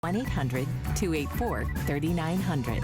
1-800-284-3900.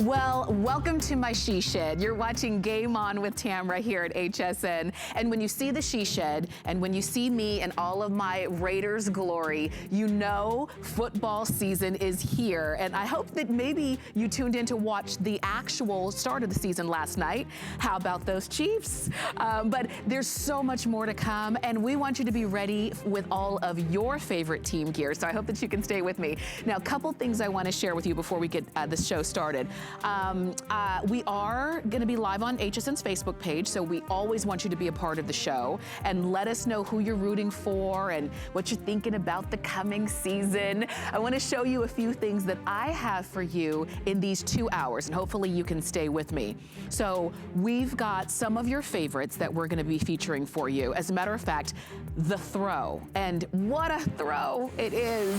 Well, welcome to my she shed. You're watching Game On with Tamara here at HSN. And when you see the she shed and when you see me and all of my Raiders glory, you know football season is here. And I hope that maybe you tuned in to watch the actual start of the season last night. How about those Chiefs? But there's so much more to come, and we want you to be ready with all of your favorite team gear. So I hope that you can stay with me. Now, a couple things I want to share with you before we get the show started. We are going to be live on HSN's Facebook page, so we always want you to be a part of the show and let us know who you're rooting for and what you're thinking about the coming season. I want to show you a few things that I have for you in these 2 hours, and hopefully you can stay with me. So we've got some of your favorites that we're going to be featuring for you. As a matter of fact, the throw, and what a throw it is.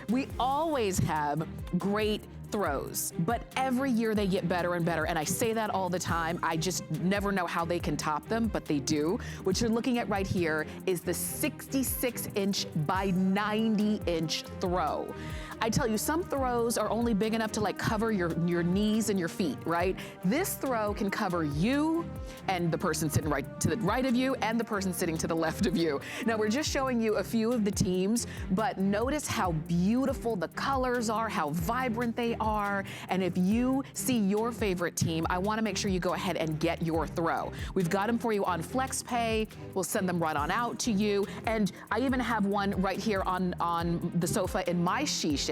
We always have great throws, but every year they get better and better, and I say that all the time. I just never know how they can top them, but they do. What you're looking at right here is the 66-inch by 90-inch throw. I tell you, some throws are only big enough to like cover your knees and your feet, right? This throw can cover you and the person sitting right to the right of you and the person sitting to the left of you. Now, we're just showing you a few of the teams, but notice how beautiful the colors are, how vibrant they are. And if you see your favorite team, I want to make sure you go ahead and get your throw. We've got them for you on FlexPay. We'll send them right on out to you. And I even have one right here on the sofa in my she shed.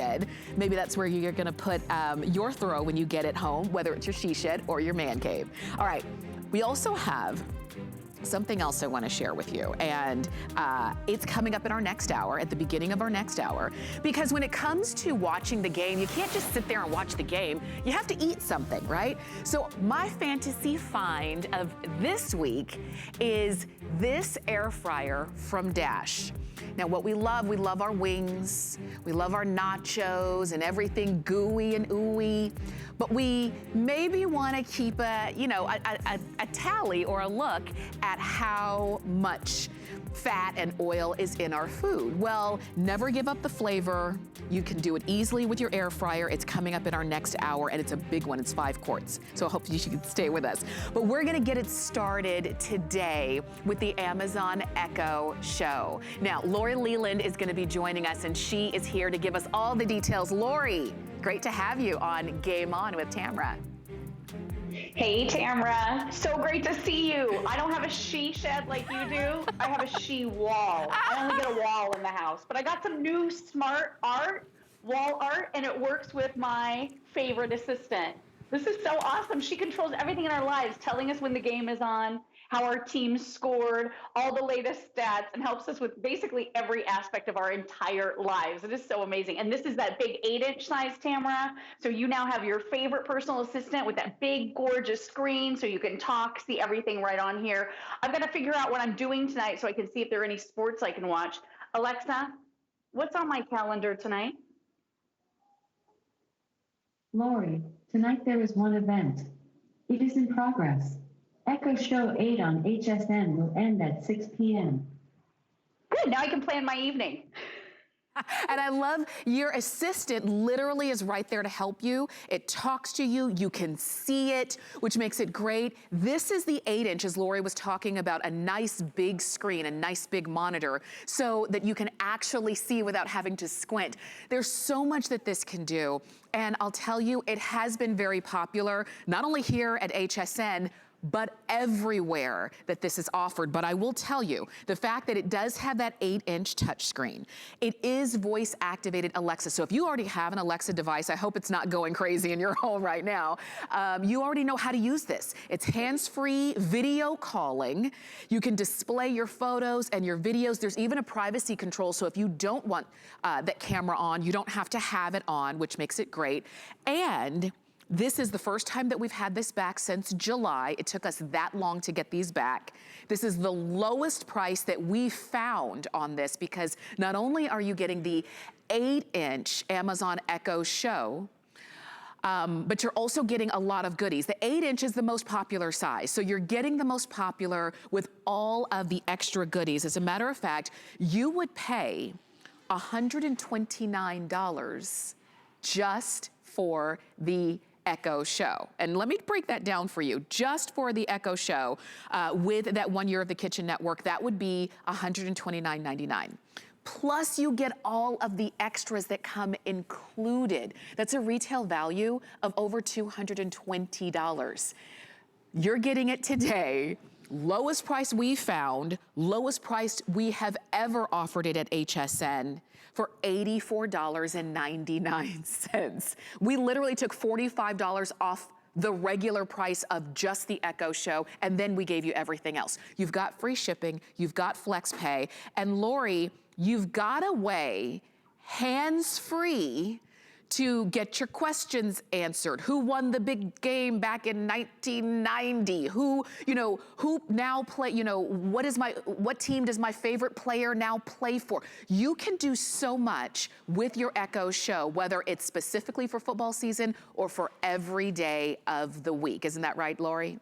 Maybe that's where you're going to put your throw when you get it home, whether it's your she shed or your man cave. All right. We also have something else I want to share with you, and it's coming up in our next hour, at the beginning of our next hour, because when it comes to watching the game, you can't just sit there and watch the game. You have to eat something, right? So my fantasy find of this week is this air fryer from Dash. Now, what we love our wings, we love our nachos and everything gooey and ooey, but we maybe want to keep a tally or a look at how much fat and oil is in our food. Well, never give up the flavor. You can do it easily with your air fryer. It's coming up in our next hour, and it's a big one. It's 5 quarts. So I hope you can stay with us. But we're going to get it started today with the Amazon Echo show. Now, Lori Leland is going to be joining us, and she is here to give us all the details. Lori, great to have you on Game On with Tamara. Hey, Tamara. So great to see you. I don't have a she shed like you do. I have a she wall. I only get a wall in the house, but I got some new smart art, wall art, and it works with my favorite assistant. This is so awesome. She controls everything in our lives, telling us when the game is on, how our team scored, all the latest stats, and helps us with basically every aspect of our entire lives. It is so amazing. And this is that big 8-inch size, Tamara. So you now have your favorite personal assistant with that big, gorgeous screen so you can talk, see everything right on here. I've got to figure out what I'm doing tonight so I can see if there are any sports I can watch. Alexa, what's on my calendar tonight? Lori, tonight there is one event. It is in progress. Echo Show 8 on HSN will end at 6 p.m. Good, now I can plan my evening. And I love your assistant literally is right there to help you. It talks to you, you can see it, which makes it great. This is the 8-inch, as Lori was talking about, a nice big screen, a nice big monitor, so that you can actually see without having to squint. There's so much that this can do. And I'll tell you, it has been very popular, not only here at HSN, but everywhere that this is offered. But I will tell you, the fact that it does have that 8-inch touchscreen, it is voice activated Alexa. So if you already have an Alexa device, I hope it's not going crazy in your home right now. You already know how to use this. It's hands-free video calling. You can display your photos and your videos. There's even a privacy control. So if you don't want that camera on, you don't have to have it on, which makes it great. And this is the first time that we've had this back since July. It took us that long to get these back. This is the lowest price that we found on this, because not only are you getting the 8-inch Amazon Echo Show, but you're also getting a lot of goodies. The 8-inch is the most popular size, so you're getting the most popular with all of the extra goodies. As a matter of fact, you would pay $129 just for the Echo Show. And let me break that down for you. Just for the Echo Show, with that 1 year of the Kitchen Network, that would be $129.99. Plus you get all of the extras that come included. That's a retail value of over $220. You're getting it today. Lowest price we found, lowest price we have ever offered it at HSN, for $84.99. We literally took $45 off the regular price of just the Echo Show, and then we gave you everything else. You've got free shipping, you've got flex pay, and Lori, you've got a way, hands-free, to get your questions answered. Who won the big game back in 1990? Who now play, what team does my favorite player now play for? You can do so much with your Echo Show, whether it's specifically for football season or for every day of the week. Isn't that right, Lori?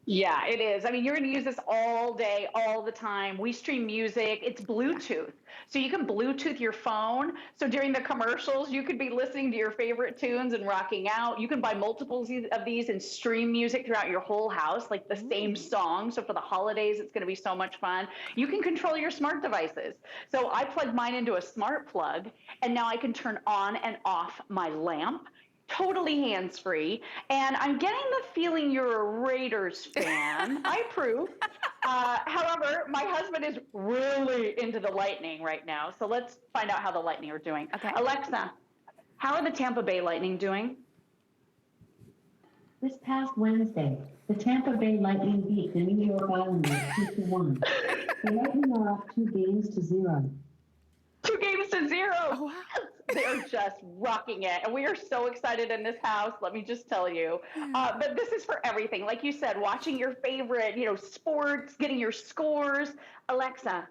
Yeah, it is. I mean, you're going to use this all day, all the time. We stream music. It's Bluetooth. So you can Bluetooth your phone. So during the commercials, you could be listening to your favorite tunes and rocking out. You can buy multiples of these and stream music throughout your whole house, like the same song. So for the holidays, it's going to be so much fun. You can control your smart devices. So I plug mine into a smart plug, and now I can turn on and off my lamp. Totally hands-free, and I'm getting the feeling you're a Raiders fan. I approve. However, my husband is really into the Lightning right now, so let's find out how the Lightning are doing. Okay. Alexa, how are the Tampa Bay Lightning doing? This past Wednesday, the Tampa Bay Lightning beat the New York Islanders 2-1. The Lightning are up 2-0. 2-0. Oh, wow. They're just rocking it. And we are so excited in this house, let me just tell you. But this is for everything. Like you said, watching your favorite, sports, getting your scores. Alexa,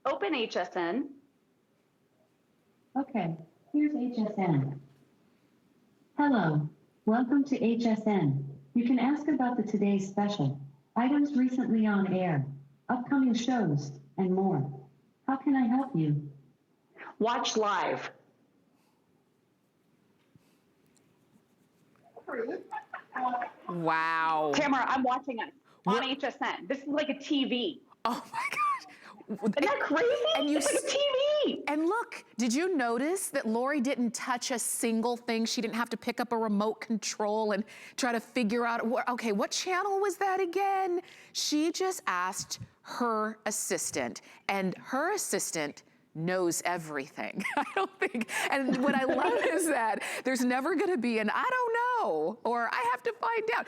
open HSN. Okay, here's HSN. Hello, welcome to HSN. You can ask about the today's special, items recently on air, upcoming shows, and more. How can I help you? Watch live. Wow. Tamara, I'm watching us on HSN. This is like a TV. Oh my gosh. Isn't that crazy? And it's like a TV. And look, did you notice that Lori didn't touch a single thing? She didn't have to pick up a remote control and try to figure out, okay, what channel was that again? She just asked her assistant, and her assistant knows everything. I don't think, and what I love is that there's never gonna be an I don't know, or I have to find out.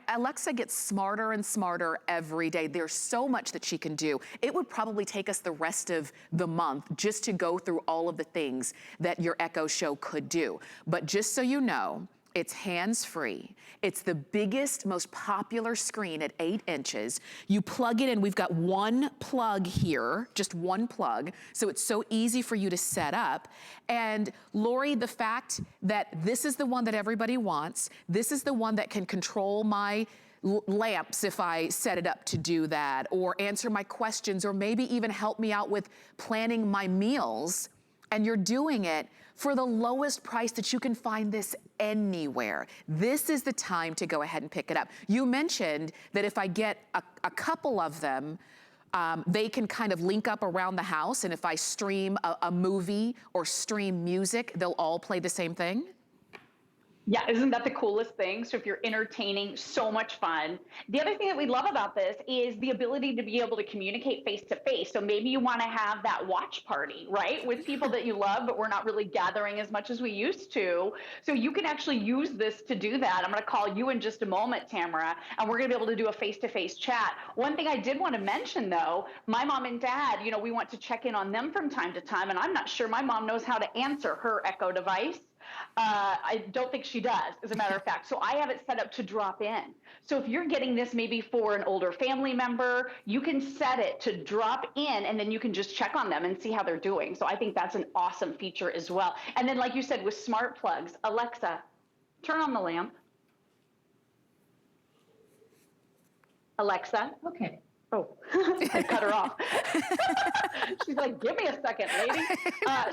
Alexa gets smarter and smarter every day. There's so much that she can do. It would probably take us the rest of the month just to go through all of the things that your Echo Show could do. But just so you know, it's hands-free. It's the biggest, most popular screen at 8 inches. You plug it in. We've got one plug here, just one plug, so it's so easy for you to set up. And Lori, the fact that this is the one that everybody wants, this is the one that can control my lamps if I set it up to do that, or answer my questions, or maybe even help me out with planning my meals, and you're doing it for the lowest price that you can find this anywhere. This is the time to go ahead and pick it up. You mentioned that if I get a couple of them, they can kind of link up around the house, and if I stream a movie or stream music, they'll all play the same thing? Yeah, isn't that the coolest thing? So if you're entertaining, so much fun. The other thing that we love about this is the ability to be able to communicate face to face. So maybe you want to have that watch party, right? With people that you love, but we're not really gathering as much as we used to. So you can actually use this to do that. I'm going to call you in just a moment, Tamara, and we're going to be able to do a face-to-face chat. One thing I did want to mention though, my mom and dad, you know, we want to check in on them from time to time, and I'm not sure my mom knows how to answer her Echo device. I don't think she does, as a matter of fact. So I have it set up to drop in. So if you're getting this maybe for an older family member, you can set it to drop in and then you can just check on them and see how they're doing. So I think that's an awesome feature as well. And then like you said, with smart plugs, Alexa, turn on the lamp. Alexa. Okay. Oh, I cut her off. She's like, give me a second, lady.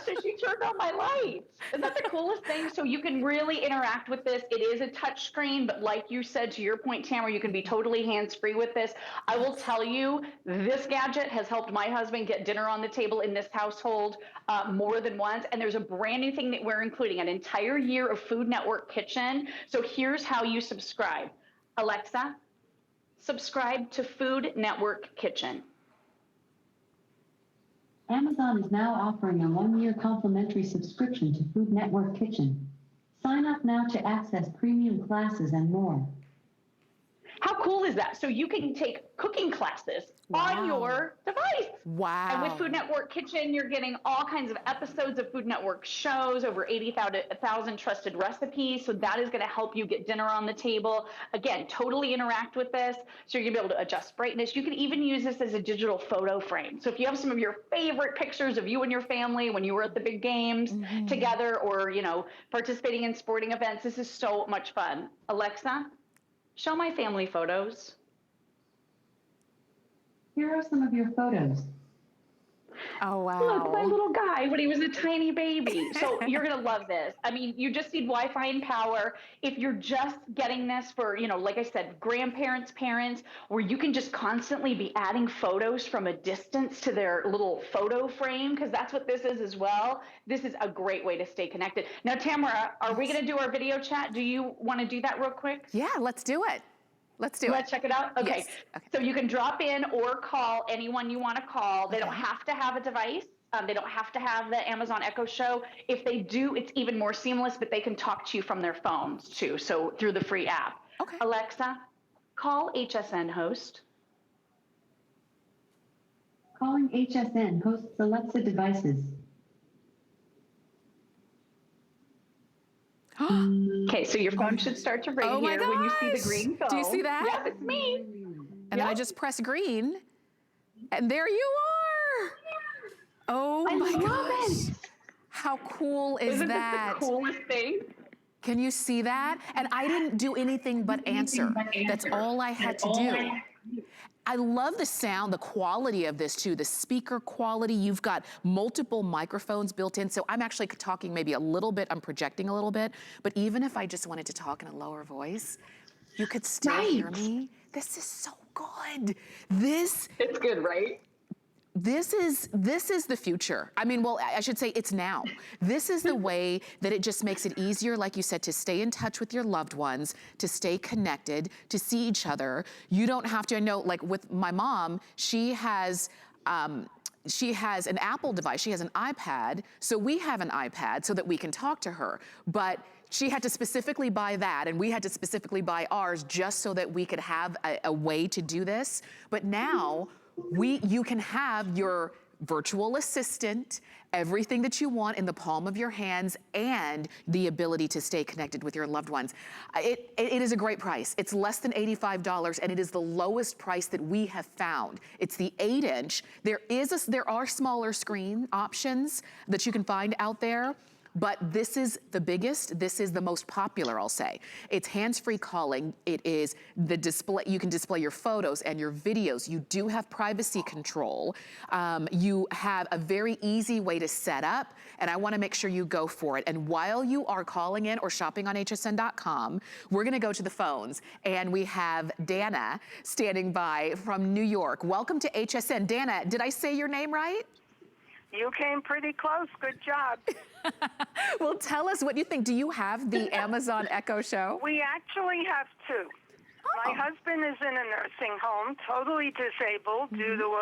So she turned on my lights. Isn't that the coolest thing? So you can really interact with this. It is a touch screen, but like you said, to your point, Tamara, you can be totally hands-free with this. I will tell you, this gadget has helped my husband get dinner on the table in this household more than once. And there's a brand new thing that we're including, an entire year of Food Network Kitchen. So here's how you subscribe. Alexa, subscribe to Food Network Kitchen. Amazon is now offering a 1-year complimentary subscription to Food Network Kitchen. Sign up now to access premium classes and more. How cool is that? So you can take cooking classes on your device. Wow. And with Food Network Kitchen, you're getting all kinds of episodes of Food Network shows, over 80,000 trusted recipes. So that is going to help you get dinner on the table. Again, totally interact with this. So you're going to be able to adjust brightness. You can even use this as a digital photo frame. So if you have some of your favorite pictures of you and your family when you were at the big games together, or, you know, participating in sporting events, this is so much fun. Alexa, show my family photos. Here are some of your photos. Oh, wow. Look, my little guy when he was a tiny baby. So you're going to love this. I mean, you just need Wi-Fi and power. If you're just getting this for, you know, like I said, grandparents, parents, where you can just constantly be adding photos from a distance to their little photo frame, because that's what this is as well. This is a great way to stay connected. Now, Tamara, are we going to do our video chat? Do you want to do that real quick? Yeah, let's do it. Let's do it. Let's check it out. Okay. Yes. Okay. So you can drop in or call anyone you want to call. They don't have to have a device. They don't have to have the Amazon Echo Show. If they do, it's even more seamless, but they can talk to you from their phones too. So through the free app. Okay. Alexa, call HSN host. Calling HSN hosts Alexa devices. Okay, so your phone should start to ring here when you see the green phone. Do you see that? Yes, it's me. And then I just press green, and there you are. Oh I my love gosh. it. How cool is Isn't that? this the coolest thing? Can you see that? And I didn't do anything but answer. That's all I had to do. I love the sound, the quality of this too, the speaker quality. You've got multiple microphones built in. So I'm actually talking maybe a little bit, I'm projecting a little bit, but even if I just wanted to talk in a lower voice, you could still hear me. This is so good. It's good, right? This is the future. I mean, well, I should say it's now. This is the way that it just makes it easier, like you said, to stay in touch with your loved ones, to stay connected, to see each other. You don't have to, I know, like with my mom, she has an Apple device, she has an iPad, so we have an iPad so that we can talk to her. But she had to specifically buy that, and we had to specifically buy ours just so that we could have a way to do this. But now, you can have your virtual assistant, everything that you want in the palm of your hands, and the ability to stay connected with your loved ones. It is a great price. It's less than $85, and it is the lowest price that we have found. It's the 8-inch. There are smaller screen options that you can find out there, but this is the biggest, this is the most popular, I'll say. It's hands-free calling. It is the display, you can display your photos and your videos. You do have privacy control. You have a very easy way to set up, and I wanna make sure you go for it. And while you are calling in or shopping on hsn.com, we're gonna go to the phones, and we have Dana standing by from New York. Welcome to HSN. Dana, did I say your name right? You came pretty close. Good job. Well, tell us what you think. Do you have the Amazon Echo Show? We actually have two. My husband is in a nursing home, totally disabled due to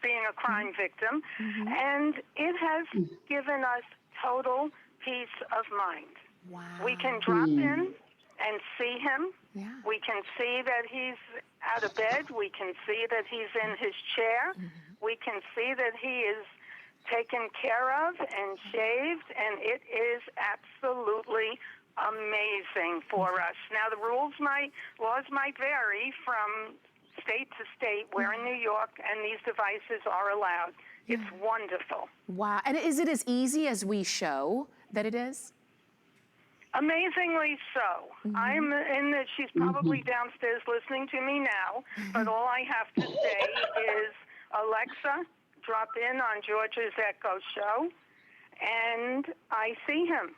being a crime victim, and it has given us total peace of mind. Wow. We can drop in and see him. Yeah. We can see that he's out of bed. We can see that he's in his chair. We can see that he is taken care of and shaved, and it is absolutely amazing for us. Now, the laws might vary from state to state. We're in New York, and these devices are allowed. It's wonderful. Wow. And is it as easy as we show that it is? Amazingly so. I'm in that she's probably downstairs listening to me now, but all I have to say is, Alexa, drop in on George's Echo Show, and I see him.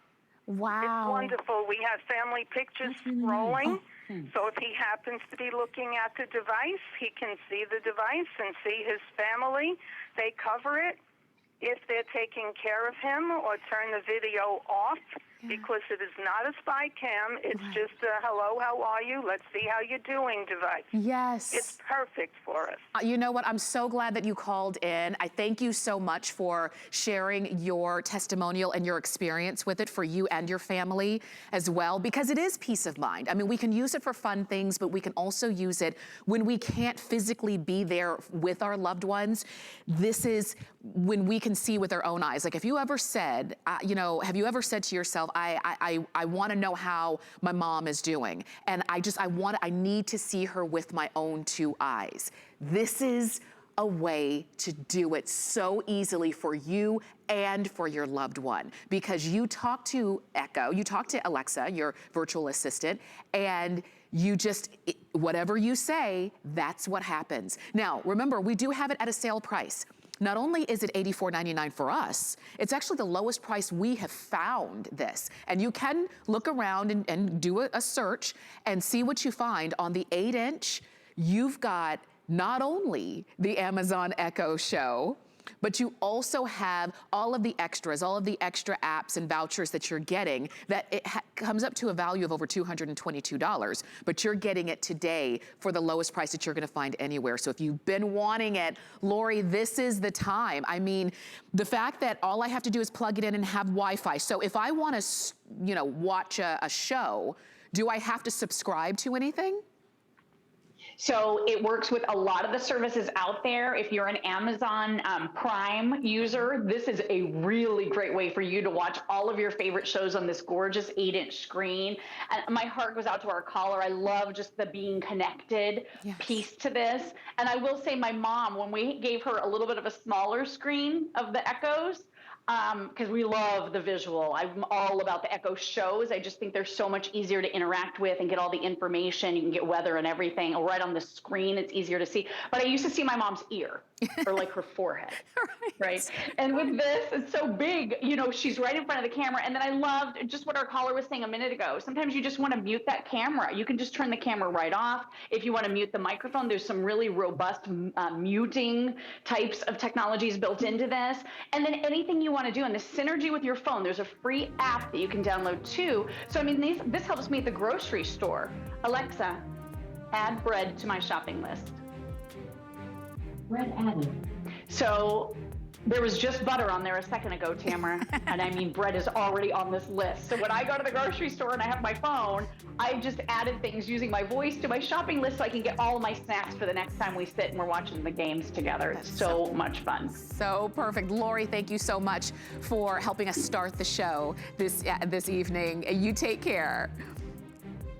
Wow. It's wonderful. We have family pictures scrolling, so if he happens to be looking at the device, he can see the device and see his family. They cover it if they're taking care of him, or turn the video off, because it is not a spy cam. It's just a hello, how are you? Let's see how you're doing device. Yes. It's perfect for us. You know what? I'm so glad that you called in. I thank you so much for sharing your testimonial and your experience with it for you and your family as well, because it is peace of mind. I mean, we can use it for fun things, but we can also use it when we can't physically be there with our loved ones. This is when we can see with our own eyes. Like, if you ever said, you know, have you ever said to yourself, I want to know how my mom is doing, and I need to see her with my own two eyes. This is a way to do it so easily for you and for your loved one, because you talk to Echo, you talk to Alexa, your virtual assistant, and you just, whatever you say, that's what happens. Now, remember, we do have it at a sale price. Not only is it $84.99 for us, it's actually the lowest price we have found this. And you can look around and do a search and see what you find. On the 8-inch, you've got not only the Amazon Echo Show, but you also have all of the extras, all of the extra apps and vouchers that you're getting, that it comes up to a value of over $222, but you're getting it today for the lowest price that you're gonna find anywhere. So if you've been wanting it, Lori, this is the time. I mean, the fact that all I have to do is plug it in and have Wi-Fi. So if I wanna, you know, watch a show, do I have to subscribe to anything? So it works with a lot of the services out there. If you're an Amazon Prime user, this is a really great way for you to watch all of your favorite shows on this gorgeous 8-inch screen. And my heart goes out to our caller. I love just the being connected piece to this. And I will say, my mom, when we gave her a little bit of a smaller screen of the Echoes, because we love the visual. I'm all about the Echo shows. I just think they're so much easier to interact with and get all the information. You can get weather and everything right on the screen. It's easier to see. But I used to see my mom's ear or like her forehead, right? And with this, it's so big, you know, she's right in front of the camera. And then I loved just what our caller was saying a minute ago. Sometimes you just want to mute that camera. You can just turn the camera right off. If you want to mute the microphone, there's some really robust muting types of technologies built into this. And then anything you want to do, and the synergy with your phone, there's a free app that you can download too. So I mean, this helps me at the grocery store. Alexa, add bread to my shopping list. Bread added. So there was just butter on there a second ago, Tamara, and I mean, bread is already on this list. So when I go to the grocery store and I have my phone, I just added things using my voice to my shopping list so I can get all of my snacks for the next time we sit and we're watching the games together. It's so much fun. So perfect. Lori, thank you so much for helping us start the show this evening. You take care.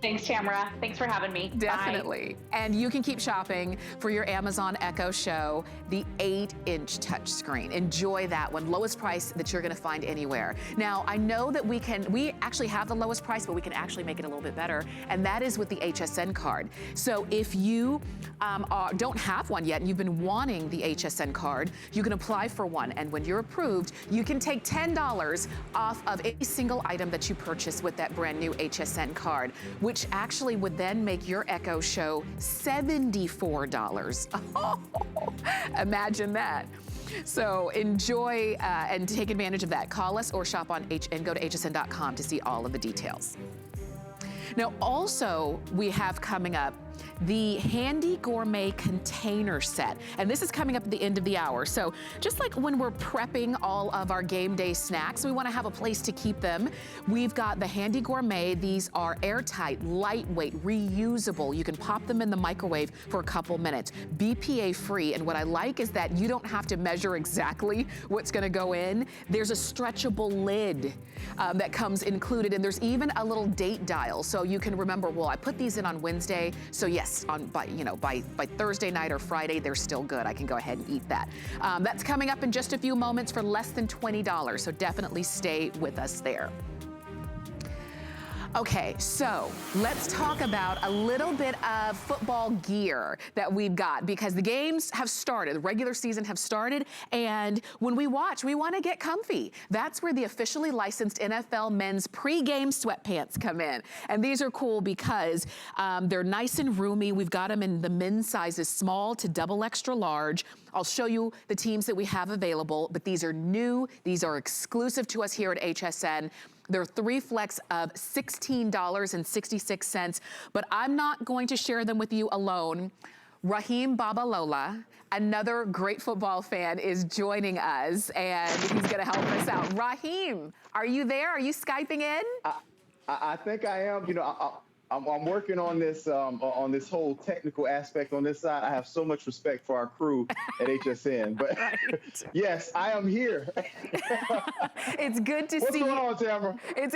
Thanks, Tamara. Thanks for having me. Definitely. Bye. And you can keep shopping for your Amazon Echo Show, the 8-inch touchscreen. Enjoy that one. Lowest price that you're going to find anywhere. Now, I know that we actually have the lowest price, but we can actually make it a little bit better, and that is with the HSN card. So if you don't have one yet and you've been wanting the HSN card, you can apply for one, and when you're approved, you can take $10 off of a single item that you purchase with that brand new HSN card, which actually would then make your Echo Show $74. Oh, imagine that. So enjoy and take advantage of that. Call us or shop on and go to hsn.com to see all of the details. Now, also, we have coming up the Handy Gourmet Container Set. And this is coming up at the end of the hour. So just like when we're prepping all of our game day snacks, we want to have a place to keep them. We've got the Handy Gourmet. These are airtight, lightweight, reusable. You can pop them in the microwave for a couple minutes. BPA free. And what I like is that you don't have to measure exactly what's going to go in. There's a stretchable lid that comes included. And there's even a little date dial. So you can remember, well, I put these in on Wednesday. So yes, by Thursday night or Friday, they're still good. I can go ahead and eat that. That's coming up in just a few moments for less than $20. So definitely stay with us there. Okay, so let's talk about a little bit of football gear that we've got, because the games have started, the regular season have started, and when we watch, we want to get comfy. That's where the officially licensed NFL men's pre-game sweatpants come in. And these are cool because they're nice and roomy. We've got them in the men's sizes small to double extra large. I'll show you the teams that we have available, but these are new. These are exclusive to us here at HSN. They're 3 flex of $16.66, but I'm not going to share them with you alone. Raheem Babalola, another great football fan, is joining us, and he's gonna help us out. Raheem, are you there? Are you Skyping in? I think I am. You know, I'm working on this whole technical aspect on this side. I have so much respect for our crew at HSN, but right. Yes, I am here. It's good to see you. What's going on, Tamara? It's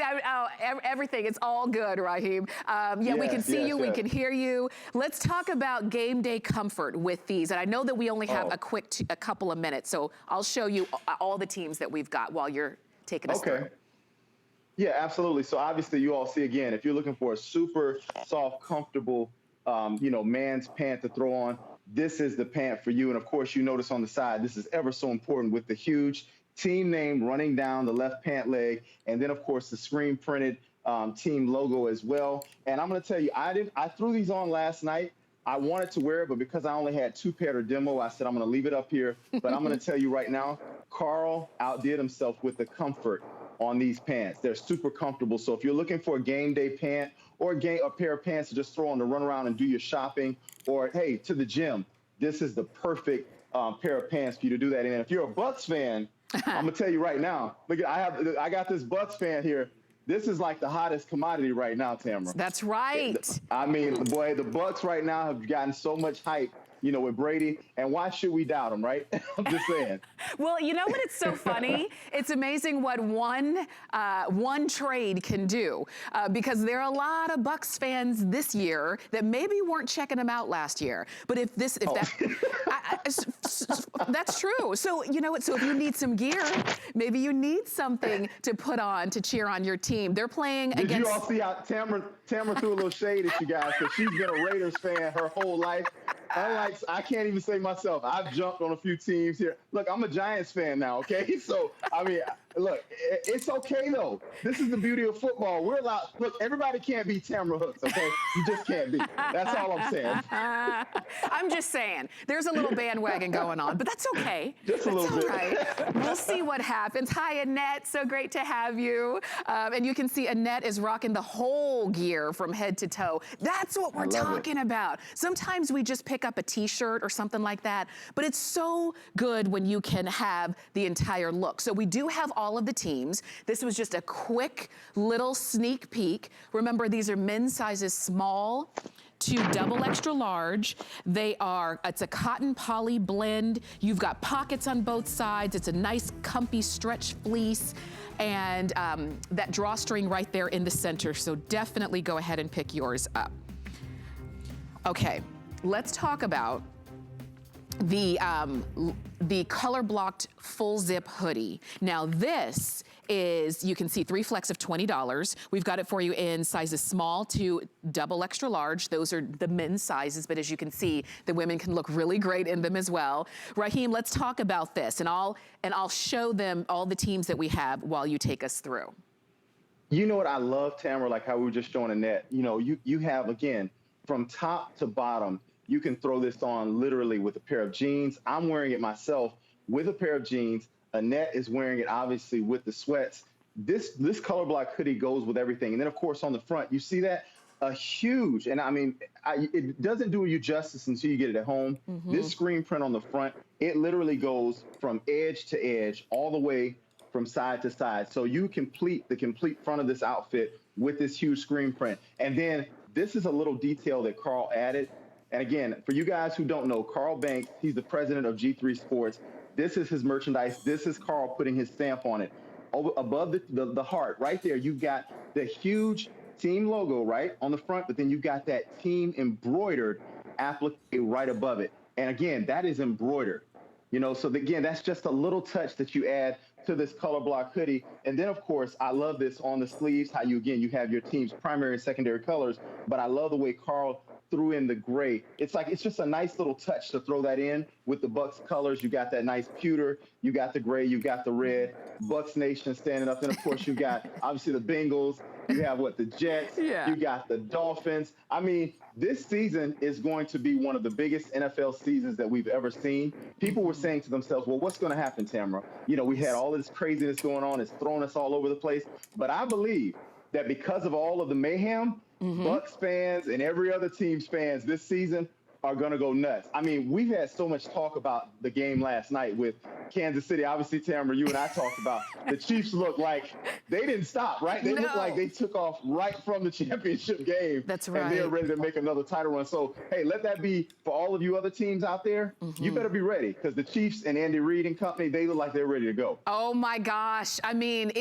everything. It's all good, Raheem. Yes, we can see you. Yes. We can hear you. Let's talk about game day comfort with these. And I know that we only have a couple of minutes, so I'll show you all the teams that we've got while you're taking us through. Yeah, absolutely. So obviously you all see, again, if you're looking for a super soft, comfortable, man's pant to throw on, this is the pant for you. And of course, you notice on the side, this is ever so important with the huge team name running down the left pant leg. And then of course the screen printed team logo as well. And I'm going to tell you, I threw these on last night. I wanted to wear it, but because I only had 2 pair to demo, I said, I'm going to leave it up here. But I'm going to tell you right now, Carl outdid himself with the comfort on these pants. They're super comfortable. So if you're looking for a game day pant or a pair of pants to just throw on to run around and do your shopping, or hey, to the gym, this is the perfect pair of pants for you to do that in. And if you're a Bucks fan, I'm gonna tell you right now, look, I got this Bucks fan here. This is like the hottest commodity right now, Tamara. That's right. I mean, boy, the Bucks right now have gotten so much hype, with Brady, and why should we doubt him, right? I'm just saying. Well, you know what? It's so funny. It's amazing what one trade can do, because there are a lot of Bucks fans this year that maybe weren't checking them out last year. But that's true. So you know what? So if you need some gear, maybe you need something to put on to cheer on your team. They're playing against. Did you all see how Tamara threw a little shade at you guys? Because she's been a Raiders fan her whole life. I can't even say myself. I've jumped on a few teams here. Look, I'm a Giants fan now, okay? So, I mean, look, it's okay, though. This is the beauty of football. We're allowed. Look, everybody can't be Tamara Hooks, okay? You just can't be. That's all I'm saying. I'm just saying. There's a little bandwagon going on, but that's okay. Just a little bit. Right. We'll see what happens. Hi, Annette. So great to have you. And you can see Annette is rocking the whole gear from head to toe. That's what we're talking about. Sometimes we just pick up a t-shirt or something like that, but it's so good when you can have the entire look. So we do have all of the teams. This was just a quick little sneak peek. Remember, these are men's sizes small to double extra large. It's a cotton poly blend. You've got pockets on both sides. It's a nice comfy stretch fleece, and that drawstring right there in the center. So definitely go ahead and pick yours up. Okay, let's talk about the color blocked full zip hoodie. Now this is, you can see 3 flex of $20. We've got it for you in sizes small to double extra large. Those are the men's sizes, but as you can see, the women can look really great in them as well. Raheem, let's talk about this, and I'll show them all the teams that we have while you take us through. You know what I love, Tamara, like how we were just showing Annette, you have, again, from top to bottom, you can throw this on literally with a pair of jeans. I'm wearing it myself with a pair of jeans. Annette is wearing it obviously with the sweats. This color block hoodie goes with everything. And then of course on the front, you see that a huge, and I mean, it doesn't do you justice until you get it at home. This screen print on the front, it literally goes from edge to edge, all the way from side to side. So you complete the complete front of this outfit with this huge screen print. And then this is a little detail that Carl added. And again, for you guys who don't know, Carl Banks, he's the president of G3 Sports. This is his merchandise. This is Carl putting his stamp on it. Above the heart, right there, you've got the huge team logo, right, on the front, but then you've got that team embroidered applique right above it. And again, that is embroidered, you know, so again, that's just a little touch that you add to this color block hoodie. And then of course, I love this on the sleeves, how you have your team's primary and secondary colors, but I love the way Carl threw in the gray. It's just a nice little touch to throw that in with the Bucks colors. You got that nice pewter, you got the gray, you got the red, Bucks Nation standing up. And of course you got obviously the Bengals, you have the Jets, you got the Dolphins. I mean, this season is going to be one of the biggest NFL seasons that we've ever seen. People were saying to themselves, well, what's going to happen, Tamara? You know, we had all this craziness going on. It's throwing us all over the place. But I believe that because of all of the mayhem, Bucks fans and every other team's fans this season are going to go nuts. I mean, we've had so much talk about the game last night with Kansas City. Obviously, Tamara, you and I talked about the Chiefs look like they didn't stop, right? They look like they took off right from the championship game. That's right. And they're ready to make another title run. So, hey, let that be for all of you other teams out there. You better be ready because the Chiefs and Andy Reid and company, they look like they're ready to go. Oh, my gosh. I mean,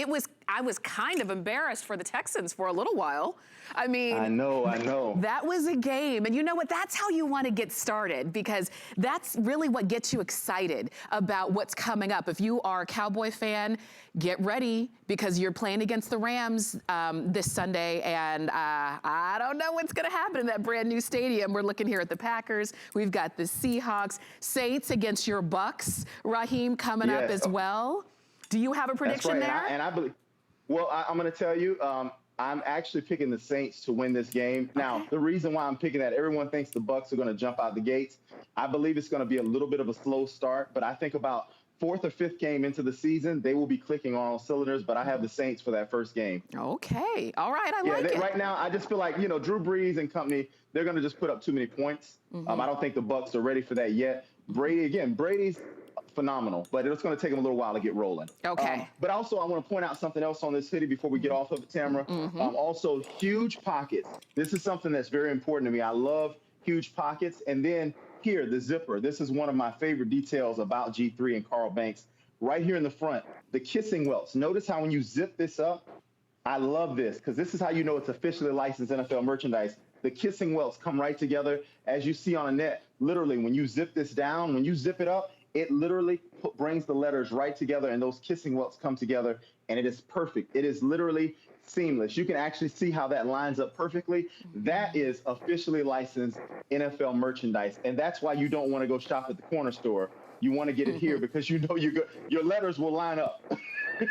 I was kind of embarrassed for the Texans for a little while. I mean, I know. That was a game. And you know what? That's how you want to get started, because that's really what gets you excited about what's coming up. If you are a Cowboy fan, get ready, because you're playing against the Rams this Sunday. And I don't know what's going to happen in that brand new stadium. We're looking here at the Packers. We've got the Seahawks, Saints against your Bucks, Raheem, coming up as well. Do you have a prediction there? And I believe, well, I'm going to tell you, I'm actually picking the Saints to win this game. Now, the reason why I'm picking that, everyone thinks the Bucks are going to jump out the gates. I believe it's going to be a little bit of a slow start, but I think about fourth or fifth game into the season, they will be clicking on all cylinders, but I have the Saints for that first game. Okay. All right. I like it. Right now, I just feel like, Drew Brees and company, they're going to just put up too many points. I don't think the Bucks are ready for that yet. Brady's phenomenal, but it's going to take them a little while to get rolling. Okay. But also, I want to point out something else on this hoodie before we get off of it, Tamara. Also, huge pockets. This is something that's very important to me. I love huge pockets. And then here, the zipper. This is one of my favorite details about G3 and Carl Banks. Right here in the front, the kissing welts. Notice how when you zip this up, I love this because this is how you know it's officially licensed NFL merchandise. The kissing welts come right together. As you see on Annette, literally, when you zip this down, when you zip it up, it literally brings the letters right together, and those kissing welts come together, and it is perfect. It is literally seamless. You can actually see how that lines up perfectly. That is officially licensed NFL merchandise, and that's why you don't want to go shop at the corner store. You want to get it here because you know your letters will line up.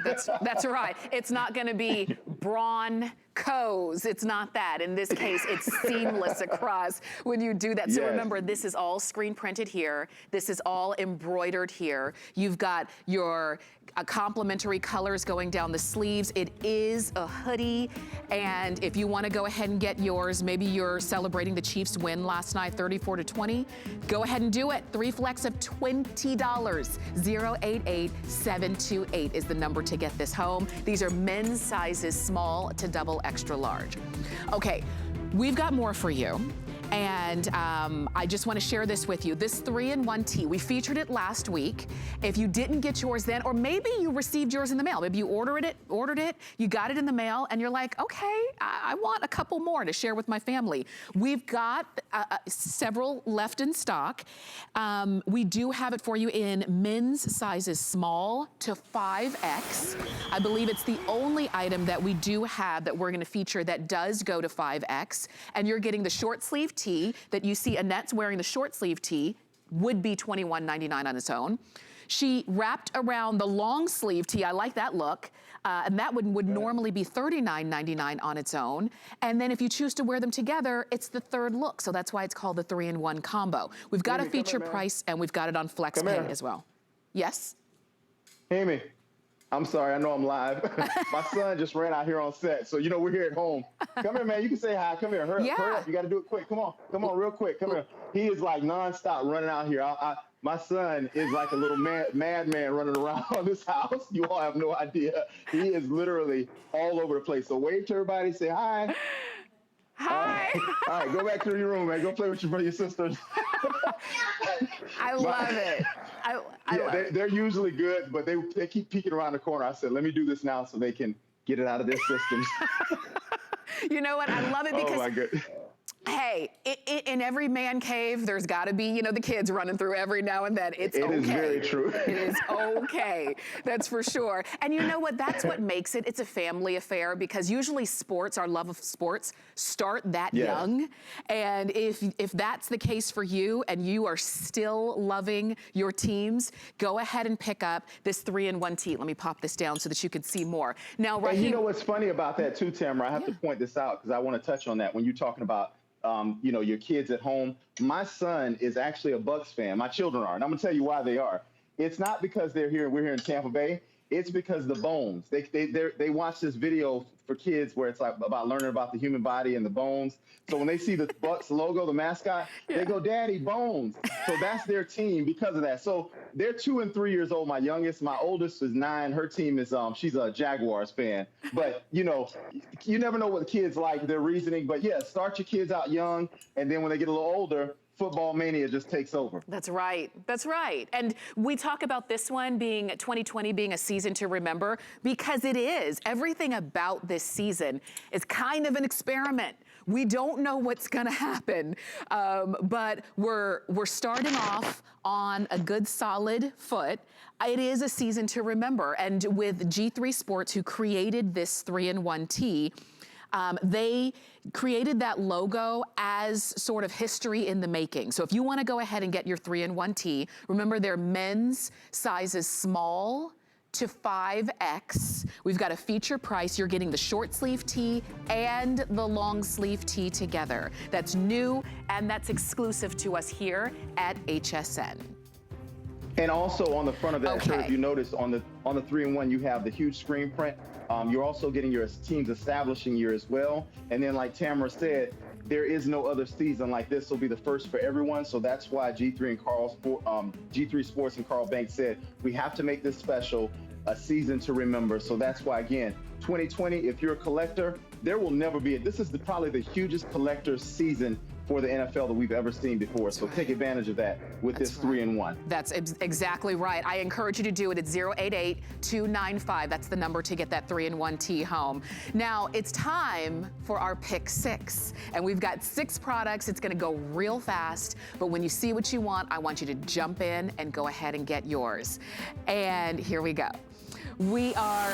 That's right. It's not going to be Broncos. It's not that. In this case, it's seamless across when you do that. So remember, this is all screen printed here. This is all embroidered here. You've got your complementary colors going down the sleeves. It is a hoodie. And if you want to go ahead and get yours, maybe you're celebrating the Chiefs win last night, 34-20, go ahead and do it. 3 flex of $20. 088728 is the number to get this home. These are men's sizes small to double extra large. Okay, we've got more for you. And I just want to share this with you. This 3-in-1 tee, we featured it last week. If you didn't get yours then, or maybe you received yours in the mail, maybe you ordered it, you got it in the mail, and you're like, okay, I want a couple more to share with my family. We've got several left in stock. We do have it for you in men's sizes small to 5X. I believe it's the only item that we do have that we're going to feature that does go to 5X. And you're getting the short sleeve tee that you see Annette's wearing. The short sleeve tee would be $21.99 on its own. She wrapped around the long sleeve tee. I like that look. And that would normally be $39.99 on its own. And then if you choose to wear them together, it's the third look. So that's why it's called the 3-in-1 combo. We've got a feature price, and we've got it on FlexPay as well. Yes? Amy, I'm sorry, I know I'm live. My son just ran out here on set, so we're here at home. Come here, man. You can say hi. Come here. Hurry up. You got to do it quick. Come on, real quick. Come here. He is like nonstop running out here. My son is like a little madman running around this house. You all have no idea. He is literally all over the place. So wave to everybody. Say hi. Hi. All right, go back to your room, man. Go play with your sisters. I love it. They're usually good, but they keep peeking around the corner. I said, let me do this now so they can get it out of their systems. You know what? I love it because, oh my goodness. Hey, in every man cave, there's got to be, the kids running through every now and then. It okay. Is very true. It is okay. That's for sure. And you know what? That's what makes it. It's a family affair because usually sports, our love of sports, start that young. And if that's the case for you and you are still loving your teams, go ahead and pick up this 3-in-1 tee. Let me pop this down so that you can see more. Now, Raheem, you know what's funny about that too, Tamara? I have to point this out because I want to touch on that when you're talking about your kids at home. My son is actually a Bucks fan. My children are, and I'm gonna tell you why they are. It's not because we're here in Tampa Bay. It's because the bones. They watch this video for kids where it's like about learning about the human body and the bones. So when they see the Bucks logo, the mascot, they go, "Daddy, bones." So that's their team because of that. So they're 2 and 3 years old. My youngest, my oldest is 9. Her team is she's a Jaguars fan. But you never know what the kids like, their reasoning. But yeah, start your kids out young, and then when they get a little older, football mania just takes over. That's right. That's right. And we talk about this one being 2020 being a season to remember because it is. Everything about this season is kind of an experiment. We don't know what's going to happen, but we're starting off on a good solid foot. It is a season to remember. And with G3 Sports, who created this 3-in-1 tee, they created that logo as sort of history in the making. So if you want to go ahead and get your 3-in-1 tee, remember they're men's sizes small to 5X. We've got a feature price. You're getting the short sleeve tee and the long sleeve tee together. That's new and that's exclusive to us here at HSN. And also on the front of that shirt, if you notice on the 3-in-1, you have the huge screen print. You're also getting your team's establishing year as well. And then like Tamara said, there is no other season like this. Will be the first for everyone. So that's why G3 Sports and Carl Banks said, we have to make this special, a season to remember. So that's why, again, 2020, if you're a collector, there will never be this is probably the hugest collector season for the NFL that we've ever seen before. So take advantage of that with this 3-in-1. That's exactly right. I encourage you to do it at 088-295. That's the number to get that 3-in-1 tee home. Now it's time for our pick 6. And we've got 6 products. It's gonna go real fast, but when you see what you want, I want you to jump in and go ahead and get yours. And here we go. We are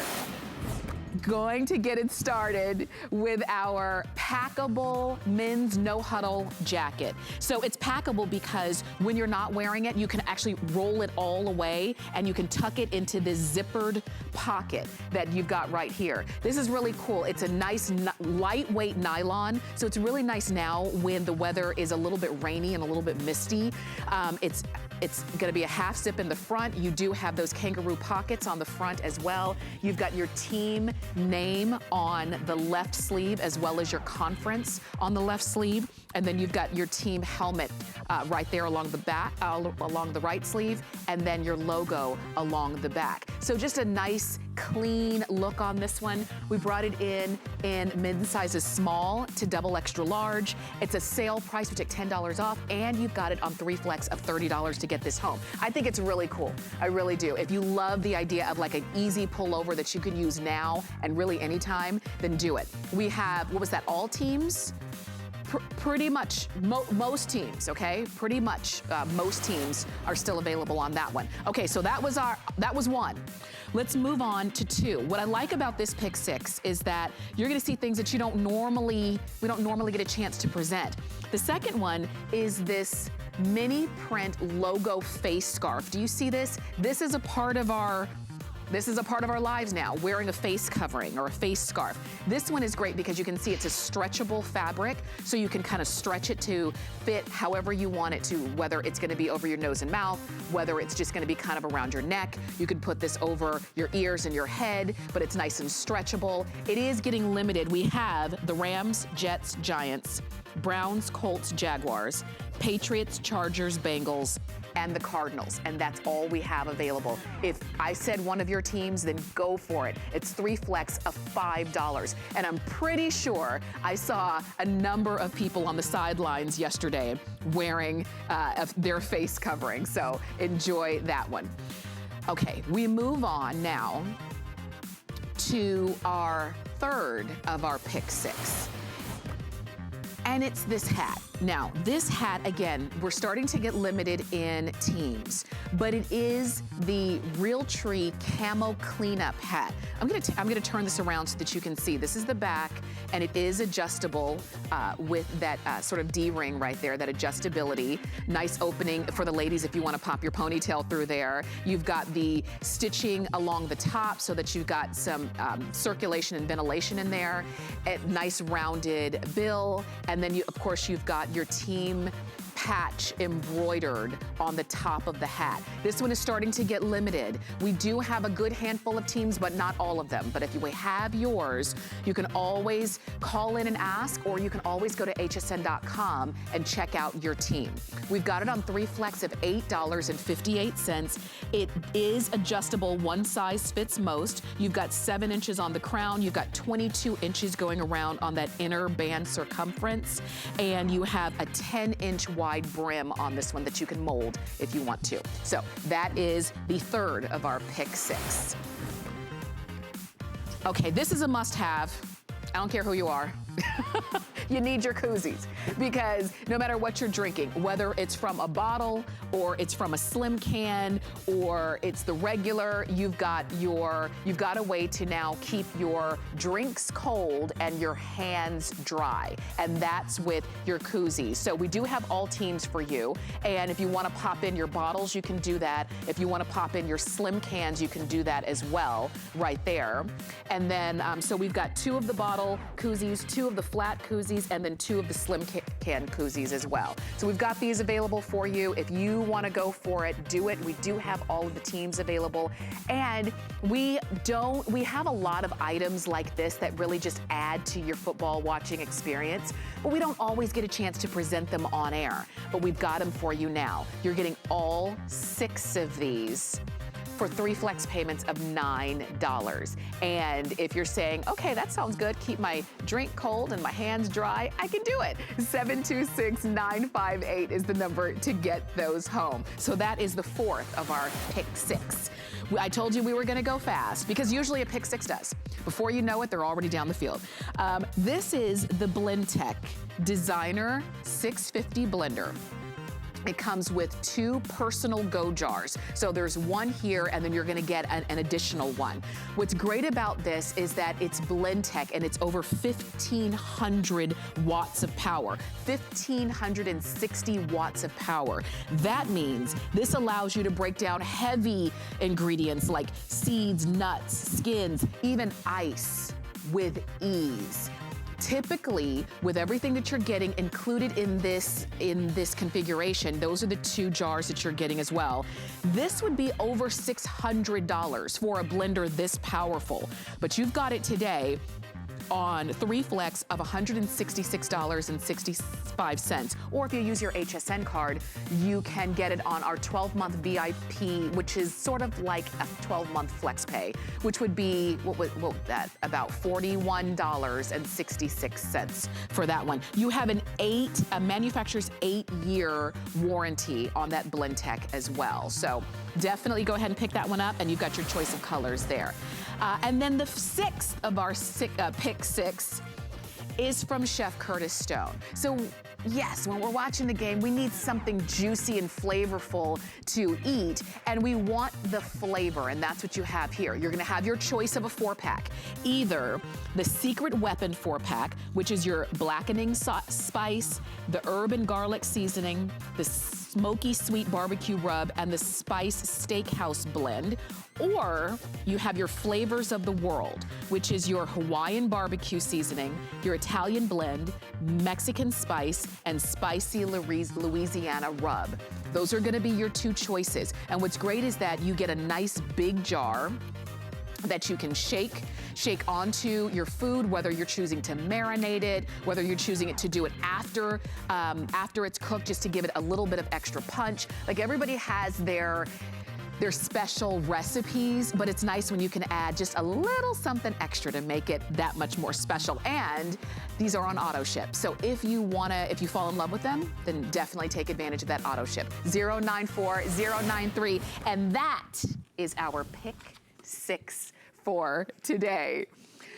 going to get it started with our packable men's no huddle jacket. So it's packable because when you're not wearing it, you can actually roll it all away and you can tuck it into this zippered pocket that you've got right here. This is really cool. It's a nice lightweight nylon. So it's really nice now when the weather is a little bit rainy and a little bit misty. It's gonna be a half zip in the front. You do have those kangaroo pockets on the front as well. You've got your team name on the left sleeve as well as your conference on the left sleeve. And then you've got your team helmet right there along the back, along the right sleeve, and then your logo along the back. So just a nice, clean look on this one. We brought it in men's sizes small to double extra large. It's a sale price, we take $10 off, and you've got it on 3 flex of $30 to get this home. I think it's really cool. I really do. If you love the idea of like an easy pullover that you can use now and really anytime, then do it. We have, what was that, all teams? Pretty much most teams, okay? Pretty much most teams are still available on that one. Okay, so that was 1. Let's move on to 2. What I like about this pick 6 is that you're gonna see things that we don't normally get a chance to present. The second one is this mini print logo face scarf. Do you see this? This is a part of our This is a part of our lives now, wearing a face covering or a face scarf. This one is great because you can see it's a stretchable fabric, so you can kind of stretch it to fit however you want it to, whether it's gonna be over your nose and mouth, whether it's just gonna be kind of around your neck. You could put this over your ears and your head, but it's nice and stretchable. It is getting limited. We have the Rams, Jets, Giants, Browns, Colts, Jaguars, Patriots, Chargers, Bengals, and the Cardinals, and that's all we have available. If I said one of your teams, then go for it. It's 3 flex of $5, and I'm pretty sure I saw a number of people on the sidelines yesterday wearing their face covering, so enjoy that one. Okay, we move on now to our third of our pick 6. And it's this hat. Now, this hat, again, we're starting to get limited in teams, but it is the Realtree Camo Cleanup Hat. I'm gonna turn this around so that you can see. This is the back, and it is adjustable with that sort of D-ring right there, that adjustability. Nice opening for the ladies if you wanna pop your ponytail through there. You've got the stitching along the top so that you've got some circulation and ventilation in there. A nice rounded bill, and then of course, you've got your team patch embroidered on the top of the hat. This one is starting to get limited. We do have a good handful of teams, but not all of them. But if you have yours, you can always call in and ask, or you can always go to hsn.com and check out your team. We've got it on 3 flex of $8.58. It is adjustable, one size fits most. You've got 7 inches on the crown. You've got 22 inches going around on that inner band circumference. And you have a 10-inch wide brim on this one that you can mold if you want to. So that is the third of our pick 6. Okay, this is a must-have. I don't care who you are. You need your koozies, because no matter what you're drinking, whether it's from a bottle or it's from a slim can or it's the regular, you've got a way to now keep your drinks cold and your hands dry, and that's with your koozies. So we do have all teams for you, and if you want to pop in your bottles, you can do that. If you want to pop in your slim cans, you can do that as well right there. And then so we've got 2 of the bottle koozies, 2 of the flat koozies, and then 2 of the slim can koozies as well. So we've got these available for you. If you want to go for it, do it. We do have all of the teams available, and we have a lot of items like this that really just add to your football watching experience, but we don't always get a chance to present them on air, but we've got them for you now. You're getting all 6 of these for 3 flex payments of $9. And if you're saying, okay, that sounds good, keep my drink cold and my hands dry, I can do it. 726-958 is the number to get those home. So that is the 4th of our pick 6. I told you we were gonna go fast, because usually a pick 6 does. Before you know it, they're already down the field. This is the BlendTech Designer 650 blender. It comes with 2 personal go jars. So there's one here, and then you're gonna get an additional one. What's great about this is that it's BlendTech, and it's over 1,500 watts of power, 1,560 watts of power. That means this allows you to break down heavy ingredients like seeds, nuts, skins, even ice with ease. Typically, with everything that you're getting included in this configuration, those are the 2 jars that you're getting as well. This would be over $600 for a blender this powerful, but you've got it today on 3 flex of $166.65. Or if you use your HSN card, you can get it on our 12-month VIP, which is sort of like a 12-month flex pay, which would be, what was that, about $41.66 for that one. You have a manufacturer's 8-year warranty on that BlendTech as well. So definitely go ahead and pick that one up, and you've got your choice of colors there. And then the 6th of our pick 6 is from Chef Curtis Stone. So yes, when we're watching the game, we need something juicy and flavorful to eat, and we want the flavor, and that's what you have here. You're gonna have your choice of a 4-pack. Either the Secret Weapon 4-pack, which is your blackening spice, the herb and garlic seasoning, the smoky sweet barbecue rub, and the spice steakhouse blend, Or you have your flavors of the world, which is your Hawaiian barbecue seasoning, your Italian blend, Mexican spice, and spicy Louisiana rub. Those are gonna be your two choices. And what's great is that you get a nice big jar that you can shake onto your food, whether you're choosing to marinate it, whether you're choosing it to do it after it's cooked, just to give it a little bit of extra punch. Like, everybody has their special recipes, but it's nice when you can add just a little something extra to make it that much more special. And these are on auto ship. So if you fall in love with them, then definitely take advantage of that auto ship. 094093. And that is our pick 6 for today.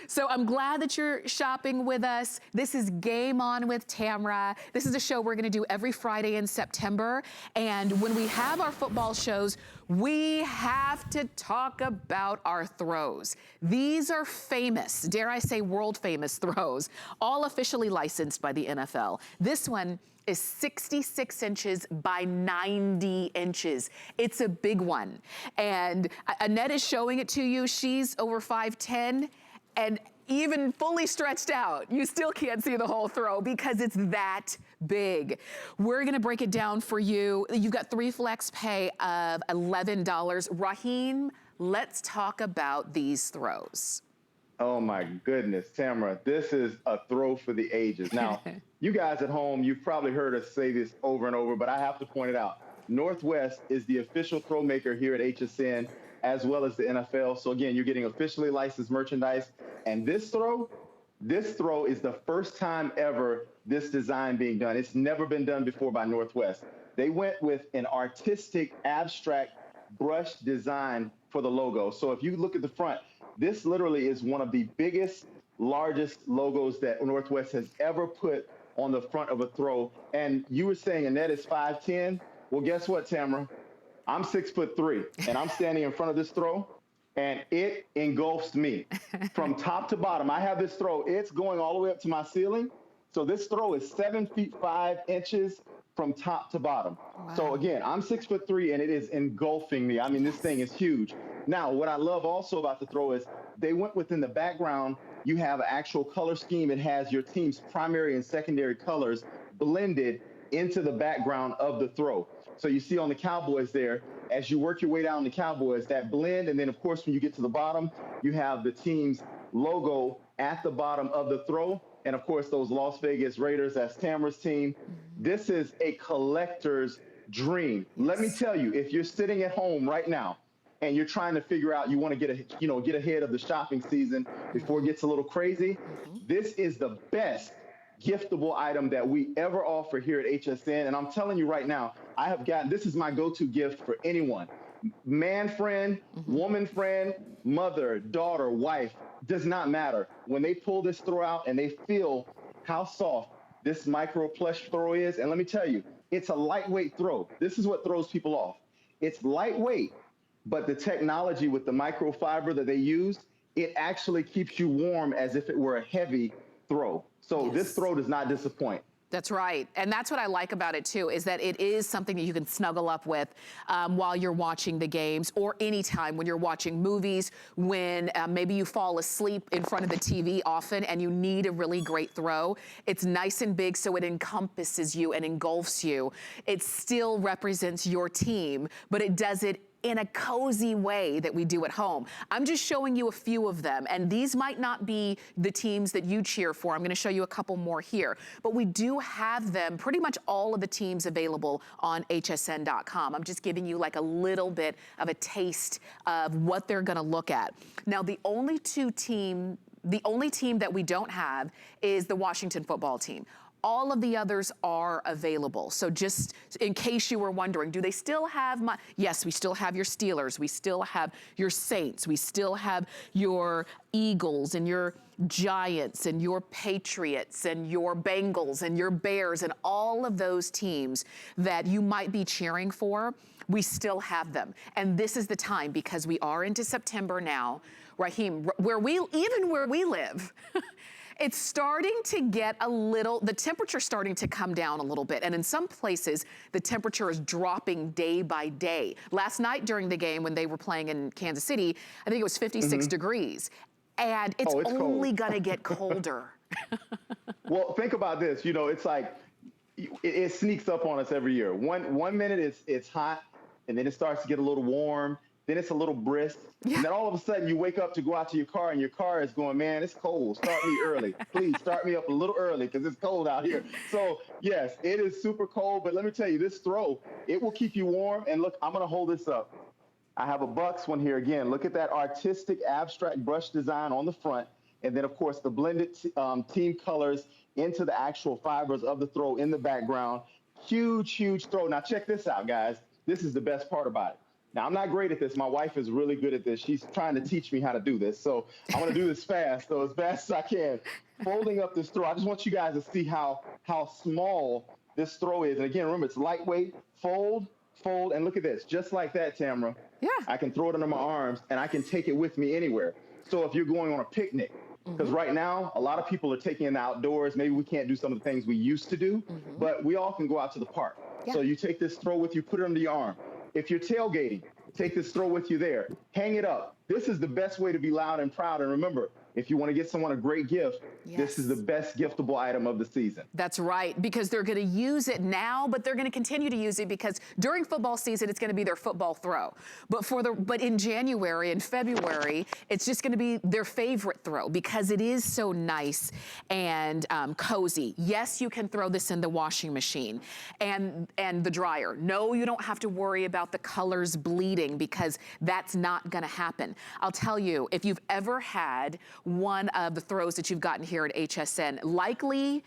So I'm glad that you're shopping with us. This is Game On with Tamara. This is a show we're gonna do every Friday in September. And when we have our football shows, we have to talk about our throws. These are famous, dare I say world famous throws, all officially licensed by the NFL. This one is 66 inches by 90 inches. It's a big one. And Annette is showing it to you. She's over 5'10", and even fully stretched out, you still can't see the whole throw because it's that big. We're gonna break it down for you. You've got 3 flex pay of $11. Raheem, let's talk about these throws. Oh my goodness, Tamara, this is a throw for the ages. Now, you guys at home, you've probably heard us say this over and over, but I have to point it out. Northwest is the official throw maker here at HSN, as well as the NFL. So again, you're getting officially licensed merchandise. And this throw is the first time ever this design being done. It's never been done before by Northwest. They went with an artistic, abstract brush design for the logo. So if you look at the front, this literally is one of the biggest, largest logos that Northwest has ever put on the front of a throw. And you were saying Annette is 5'10". Well, guess what, Tamara? I'm 6'3", and I'm standing in front of this throw, and it engulfs me from top to bottom. I have this throw, it's going all the way up to my ceiling. So this throw is 7 feet 5 inches from top to bottom. Wow. So again, I'm 6'3", and it is engulfing me. I mean, this thing is huge. Now, what I love also about the throw is they went within the background. You have an actual color scheme. It has your team's primary and secondary colors blended into the background of the throw. So you see on the Cowboys there, as you work your way down the Cowboys, that blend, and then of course when you get to the bottom, you have the team's logo at the bottom of the throw, and of course those Las Vegas Raiders, that's Tamara's team. This is a collector's dream. Let me tell you, if you're sitting at home right now and you're trying to figure out, you want to get ahead of the shopping season before it gets a little crazy, this is the best giftable item that we ever offer here at HSN. And I'm telling you right now, this is my go-to gift for anyone. Man friend, woman friend, mother, daughter, wife, does not matter. When they pull this throw out and they feel how soft this micro plush throw is, and let me tell you, it's a lightweight throw. This is what throws people off. It's lightweight, but the technology with the microfiber that they use, it actually keeps you warm as if it were a heavy throw. So this throw does not disappoint. That's right. And that's what I like about it too, is that it is something that you can snuggle up with while you're watching the games, or anytime when you're watching movies, when maybe you fall asleep in front of the TV often and you need a really great throw. It's nice and big, so it encompasses you and engulfs you. It still represents your team, but it does it in a cozy way that we do at home. I'm just showing you a few of them, and these might not be the teams that you cheer for. I'm gonna show you a couple more here, but we do have them, pretty much all of the teams available on hsn.com. I'm just giving you like a little bit of a taste of what they're gonna look at. Now, the only team that we don't have is the Washington football team. All of the others are available. So just in case you were wondering, do they still have yes, we still have your Steelers, we still have your Saints, we still have your Eagles and your Giants and your Patriots and your Bengals and your Bears and all of those teams that you might be cheering for. We still have them. And this is the time, because we are into September now, Raheem, where we live, It's starting to get a little, the temperature's starting to come down a little bit. And in some places, the temperature is dropping day by day. Last night during the game when they were playing in Kansas City, I think it was 56 degrees. And it's only gonna get colder. Well, think about this. You know, it's like it sneaks up on us every year. One minute it's hot, and then it starts to get a little warm. Then it's a little brisk. Yeah. And then all of a sudden you wake up to go out to your car, and your car is going, man, it's cold. Start me early. Please start me up a little early because it's cold out here. So yes, it is super cold. But let me tell you, this throw, it will keep you warm. And look, I'm going to hold this up. I have a Bucks one here again. Look at that artistic abstract brush design on the front. And then, of course, the blended team colors into the actual fibers of the throw in the background. Huge, huge throw. Now, check this out, guys. This is the best part about it. Now, I'm not great at this. My wife is really good at this. She's trying to teach me how to do this. So I'm going to do this fast, so as fast as I can. Folding up this throw, I just want you guys to see how small this throw is. And again, remember, it's lightweight. Fold, and look at this. Just like that, Tamara. Yeah. I can throw it under my arms, and I can take it with me anywhere. So if you're going on a picnic, because right now, a lot of people are taking in the outdoors. Maybe we can't do some of the things we used to do, but we all can go out to the park. Yeah. So you take this throw with you, put it under your arm. If you're tailgating, take this throw with you there. Hang it up. This is the best way to be loud and proud. And remember, if you want to get someone a great gift, this is the best giftable item of the season. That's right, because they're going to use it now, but they're going to continue to use it because during football season, it's going to be their football throw. But in January and February, it's just going to be their favorite throw because it is so nice and cozy. Yes, you can throw this in the washing machine and the dryer. No, you don't have to worry about the colors bleeding because that's not going to happen. I'll tell you, if you've ever had one of the throws that you've gotten here at HSN, likely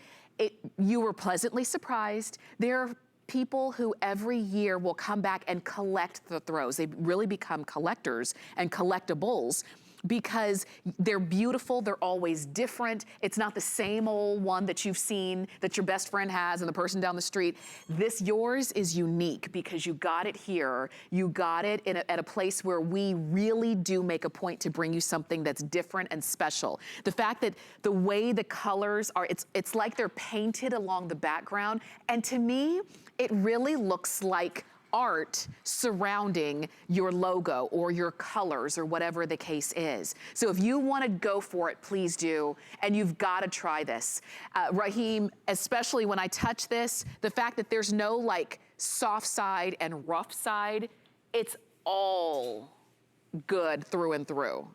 you were pleasantly surprised. There are people who every year will come back and collect the throws. They really become collectors and collectibles because they're beautiful, they're always different. It's not the same old one that you've seen that your best friend has and the person down the street. Yours is unique because you got it here. You got it at a place where we really do make a point to bring you something that's different and special. The fact that the way the colors are, it's like they're painted along the background. And to me, it really looks like art surrounding your logo or your colors or whatever the case is. So if you want to go for it, please do. And you've got to try this. Raheem, especially when I touch this, the fact that there's no like soft side and rough side, it's all good through and through.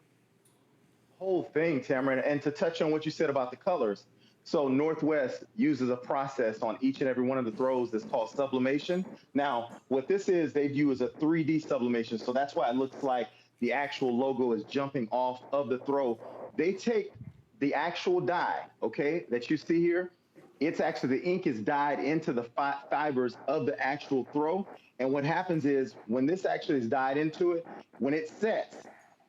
Whole thing, Tamara, and to touch on what you said about the colors. So Northwest uses a process on each and every one of the throws that's called sublimation. Now, what this is, they use a 3D sublimation. So that's why it looks like the actual logo is jumping off of the throw. They take the actual dye, okay, that you see here. It's actually, the ink is dyed into the fibers of the actual throw. And what happens is when this actually is dyed into it, when it sets,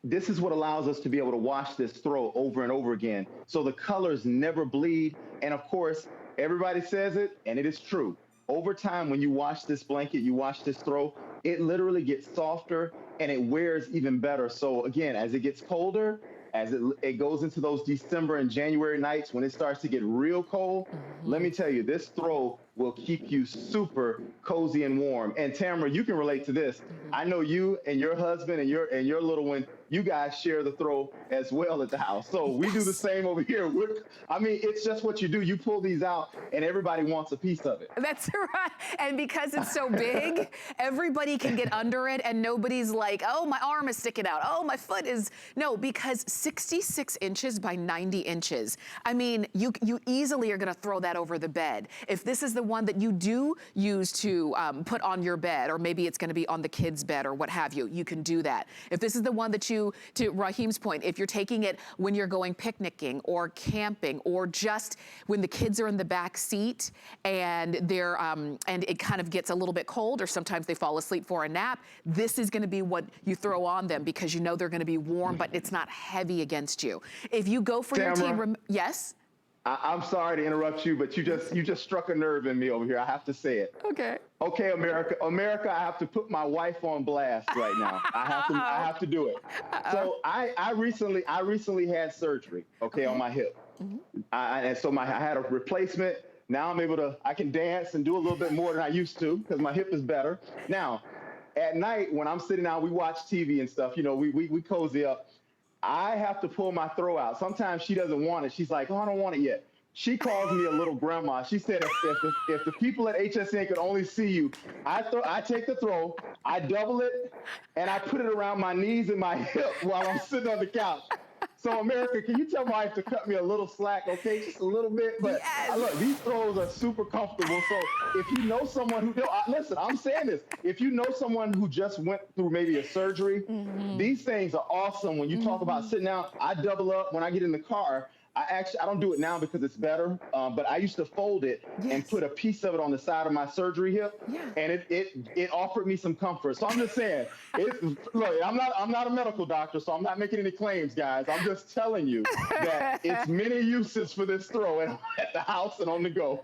this is what allows us to be able to wash this throw over and over again. So the colors never bleed. And of course, everybody says it, and it is true. Over time, when you wash this blanket, you wash this throw, it literally gets softer and it wears even better. So again, as it gets colder, as it goes into those December and January nights when it starts to get real cold, let me tell you, this throw will keep you super cozy and warm. And Tamara, you can relate to this. I know you and your husband and your little one, you guys share the throw as well at the house. So we do the same over here. I mean, it's just what you do. You pull these out and everybody wants a piece of it. That's right. And because it's so big, everybody can get under it and nobody's like, oh, my arm is sticking out. Oh, my foot is, no, because 66 inches by 90 inches. I mean, you easily are gonna throw that over the bed. If this is the one that you do use to put on your bed, or maybe it's gonna be on the kids' bed or what have you, you can do that. If this is the one that you, to Raheem's point, if you're taking it when you're going picnicking or camping or just when the kids are in the back seat and they're, and it kind of gets a little bit cold or sometimes they fall asleep for a nap, this is gonna be what you throw on them because you know they're gonna be warm, but it's not heavy against you. If you go for your team, yes? I'm sorry to interrupt you, but you just struck a nerve in me over here. I have to say it. Okay. Okay, America, I have to put my wife on blast right now. I have to do it. So I recently had surgery, okay, on my hip. And so I had a replacement. Now I can dance and do a little bit more than I used to because my hip is better. Now, at night when I'm sitting down, we watch TV and stuff, we cozy up. I have to pull my throw out. Sometimes she doesn't want it. She's like, oh, I don't want it yet. She calls me a little grandma. She said, if the people at HSN could only see you, I take the throw, I double it, and I put it around my knees and my hip while I'm sitting on the couch. So, America, can you tell my wife to cut me a little slack, okay? Just a little bit. But look, these throws are super comfortable. So if you know someone who, listen, I'm saying this. If you know someone who just went through maybe a surgery, these things are awesome. When you talk about sitting down, I double up when I get in the car. I don't do it now because it's better, but I used to fold it and put a piece of it on the side of my surgery hip, and it offered me some comfort. So I'm just saying, look, I'm not a medical doctor, so I'm not making any claims, guys. I'm just telling you that it's many uses for this throw at the house and on the go.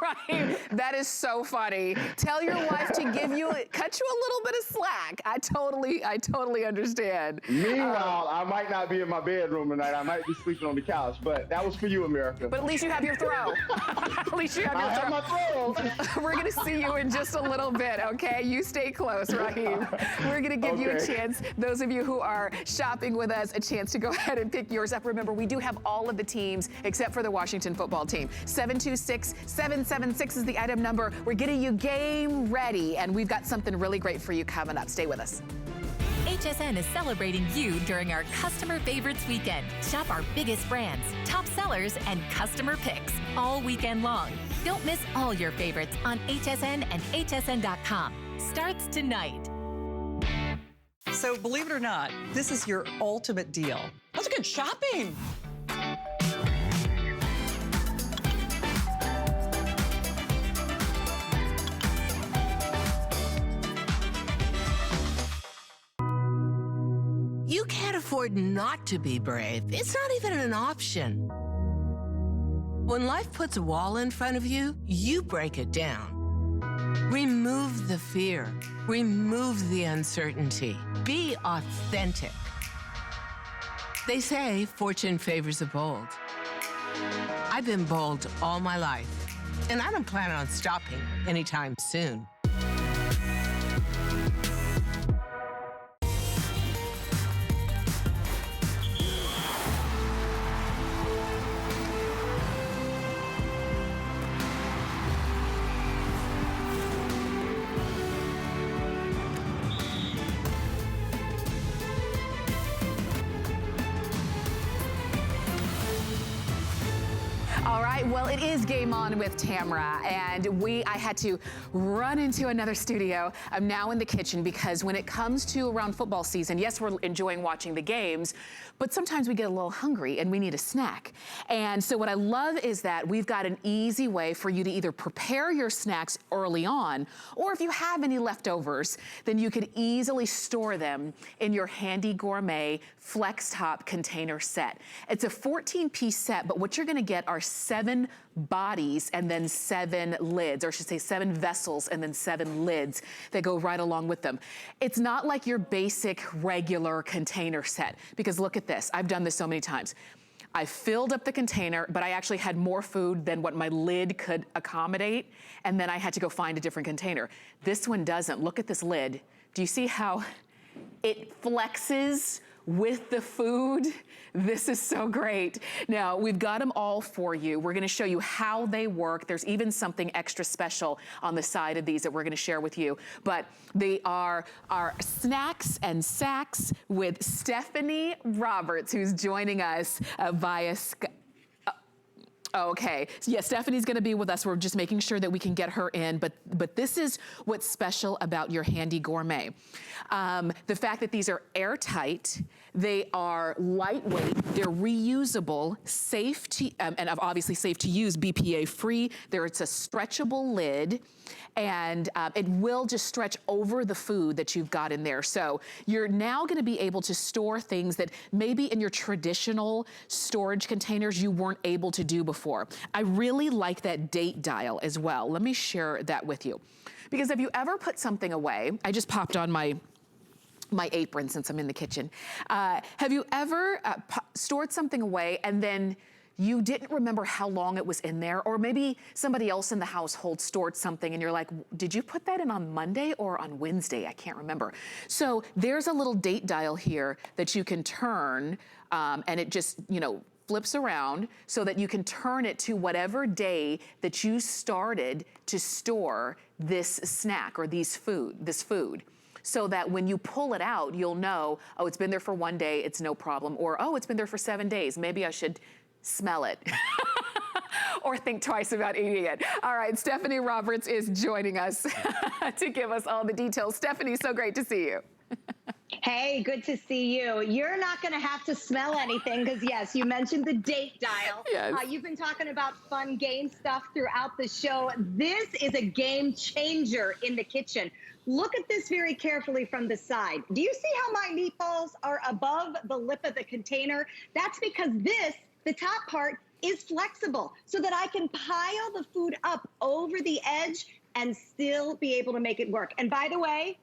Right. That is so funny. Tell your wife to cut you a little bit of slack. I totally understand. Meanwhile, I might not be in my bedroom tonight. I might be sleeping on the couch, but that was for you, America. But at least you have your throw. At least you have your throw. I have my throw. We're going to see you in just a little bit, okay? You stay close, Raheem. We're going to give you a chance, those of you who are shopping with us, a chance to go ahead and pick yours up. Remember, we do have all of the teams except for the Washington football team. 726-776 is the item number. We're getting you game ready, and we've got something really great for you coming up. Stay with us. HSN is celebrating you during our Customer Favorites Weekend. Shop our biggest brands, top sellers, and customer picks all weekend long. Don't miss all your favorites on HSN and hsn.com. Starts tonight. So believe it or not, this is your ultimate deal. That's good shopping. You can't afford not to be brave. It's not even an option. When life puts a wall in front of you, you break it down. Remove the fear. Remove the uncertainty. Be authentic. They say fortune favors the bold. I've been bold all my life, and I don't plan on stopping anytime soon. All right, well, it is Game On with Tamara, and I had to run into another studio. I'm now in the kitchen because when it comes to around football season, yes, we're enjoying watching the games, but sometimes we get a little hungry and we need a snack. And so what I love is that we've got an easy way for you to either prepare your snacks early on, or if you have any leftovers, then you could easily store them in your handy gourmet flex top container set. It's a 14-piece set, but what you're gonna get are 7 bodies and then 7 lids, or I should say 7 vessels and then 7 lids that go right along with them. It's not like your basic regular container set, because look at this. I've done this so many times. I filled up the container, but I actually had more food than what my lid could accommodate, and then I had to go find a different container. This one doesn't. Look at this lid. Do you see how it flexes with the food? This is so great. Now, we've got them all for you. We're gonna show you how they work. There's even something extra special on the side of these that we're gonna share with you. But they are our snacks and sacks with Stephanie Roberts, who's joining us via Skype. Okay, so yeah, Stephanie's gonna be with us. We're just making sure that we can get her in, but this is what's special about your handy gourmet. The fact that these are airtight, they are lightweight, they're reusable, safe to, and obviously safe to use, BPA free. It's a stretchable lid, and it will just stretch over the food that you've got in there. So you're now gonna be able to store things that maybe in your traditional storage containers you weren't able to do before. I really like that date dial as well. Let me share that with you. Because have you ever put something away? I just popped on my my apron since I'm in the kitchen. Have you ever stored something away and then you didn't remember how long it was in there? Or maybe somebody else in the household stored something and you're like, did you put that in on Monday or on Wednesday? I can't remember. So there's a little date dial here that you can turn and it just, you know, flips around so that you can turn it to whatever day that you started to store this snack or this food. So that when you pull it out, you'll know, oh, it's been there for 1 day, it's no problem. Or, oh, it's been there for 7 days, maybe I should smell it. Or think twice about eating it. All right, Stephanie Roberts is joining us to give us all the details. Stephanie, so great to see you. Hey, good to see you. You're not going to have to smell anything because, yes, you mentioned the date dial. Yes. You've been talking about fun game stuff throughout the show. This is a game changer in the kitchen. Look at this very carefully from the side. Do you see how my meatballs are above the lip of the container? That's because this, the top part, is flexible so that I can pile the food up over the edge and still be able to make it work. And by the way,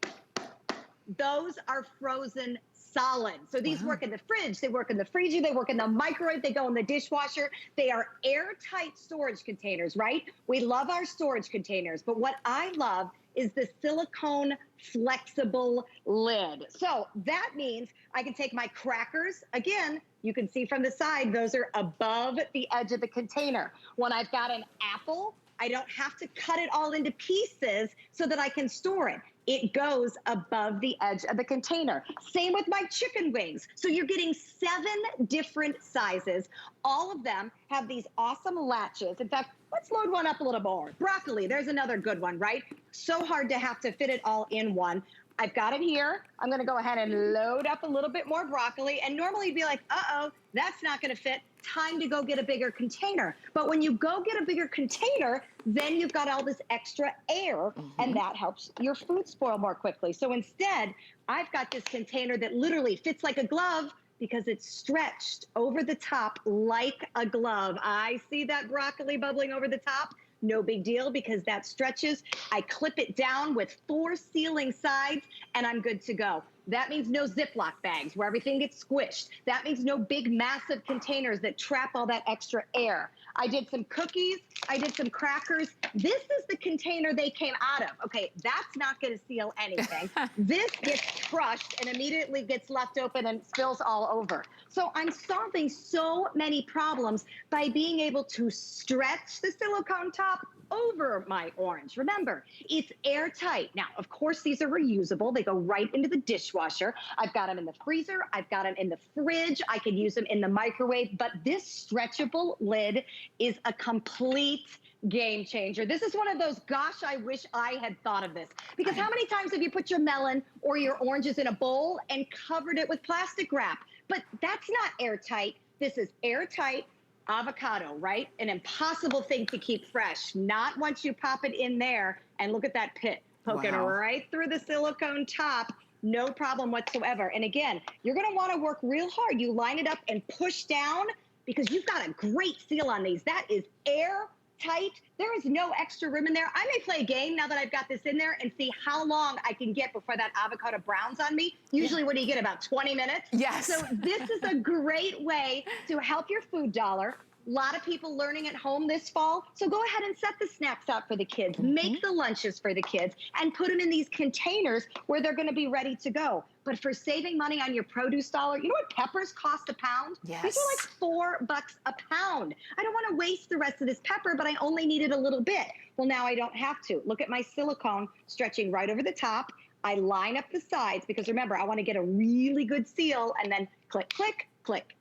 those are frozen solid. So these work in the fridge, they work in the freezer, they work in the microwave, they go in the dishwasher. They are airtight storage containers, right? We love our storage containers, but what I love is the silicone flexible lid. So that means I can take my crackers, again, you can see from the side, those are above the edge of the container. When I've got an apple, I don't have to cut it all into pieces so that I can store it. It goes above the edge of the container. Same with my chicken wings. So you're getting 7 different sizes. All of them have these awesome latches. In fact, let's load one up a little more. Broccoli, there's another good one, right? So hard to have to fit it all in one. I've got it here. I'm gonna go ahead and load up a little bit more broccoli. And normally you'd be like, uh-oh, that's not gonna fit. Time to go get a bigger container. But when you go get a bigger container, then you've got all this extra air and that helps your food spoil more quickly. So instead, I've got this container that literally fits like a glove because it's stretched over the top like a glove. I see that broccoli bubbling over the top. No big deal because that stretches. I clip it down with 4 sealing sides and I'm good to go. That means no Ziploc bags where everything gets squished. That means no big, massive containers that trap all that extra air. I did some cookies. I did some crackers. This is the container they came out of. Okay, that's not going to seal anything. This gets crushed and immediately gets left open and spills all over. So I'm solving so many problems by being able to stretch the silicone top over my orange. Remember, it's airtight. Now, of course, these are reusable. They go right into the dishwasher. I've got them in the freezer. I've got them in the fridge. I can use them in the microwave. But this stretchable lid is a complete game changer. This is one of those, gosh, I wish I had thought of this. Because how many times have you put your melon or your oranges in a bowl and covered it with plastic wrap? But that's not airtight. This is airtight. Avocado, right? An impossible thing to keep fresh. Not once you pop it in there and look at that pit poking right through the silicone top. No problem whatsoever. And again, you're going to want to work real hard. You line it up and push down because you've got a great seal on these. That is airtight. There is no extra room in there. I may play a game now that I've got this in there and see how long I can get before that avocado browns on me. Usually what do you get, about 20 minutes? Yes. So this is a great way to help your food dollar. A lot of people learning at home this fall. So go ahead and set the snacks out for the kids, make the lunches for the kids, and put them in these containers where they're going to be ready to go. But for saving money on your produce dollar, you know what peppers cost a pound? Yes. These are like $4 a pound. I don't want to waste the rest of this pepper, but I only needed a little bit. Well, now I don't have to. Look at my silicone stretching right over the top. I line up the sides because remember, I want to get a really good seal and then click, click, click,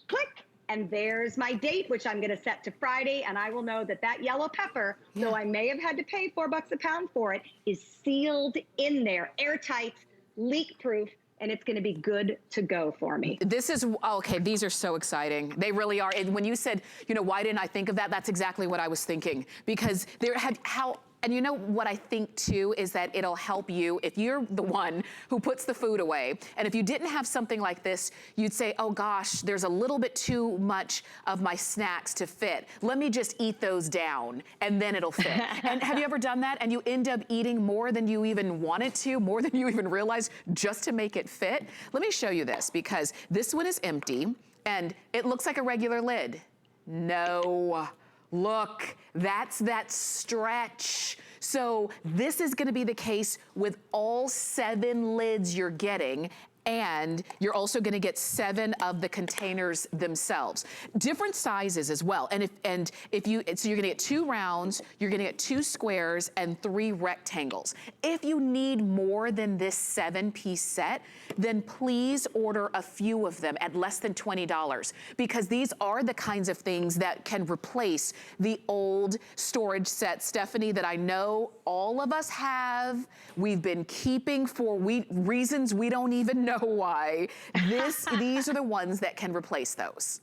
click. And there's my date, which I'm going to set to Friday. And I will know that that yellow pepper, though I may have had to pay $4 a pound for it, is sealed in there, airtight, leak-proof, and it's going to be good to go for me. This is, okay, these are so exciting. They really are. And when you said, you know, why didn't I think of that? That's exactly what I was thinking. Because there had, And you know what I think too is that it'll help you if you're the one who puts the food away. And if you didn't have something like this, you'd say, oh gosh, there's a little bit too much of my snacks to fit. Let me just eat those down and then it'll fit. And have you ever done that? And you end up eating more than you even wanted to, more than you even realized, just to make it fit? Let me show you this, because this one is empty and it looks like a regular lid. No. Look, that's that stretch. So this is gonna be the case with all 7 lids you're getting, and you're also gonna get 7 of the containers themselves. Different sizes as well. So you're gonna get 2 rounds, you're gonna get 2 squares, and 3 rectangles. If you need more than this 7-piece set, then please order a few of them at less than $20, because these are the kinds of things that can replace the old storage set, Stephanie, that I know all of us have. We've been keeping for reasons we don't even know why. These are the ones that can replace those.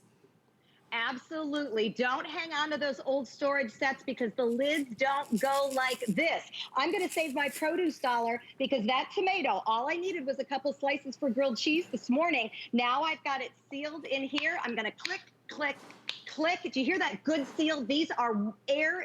Absolutely. Don't hang on to those old storage sets because the lids don't go like this. I'm going to save my produce dollar because that tomato, all I needed was a couple slices for grilled cheese this morning. Now I've got it sealed in here. I'm going to click, click, click. Did you hear that good seal? These are air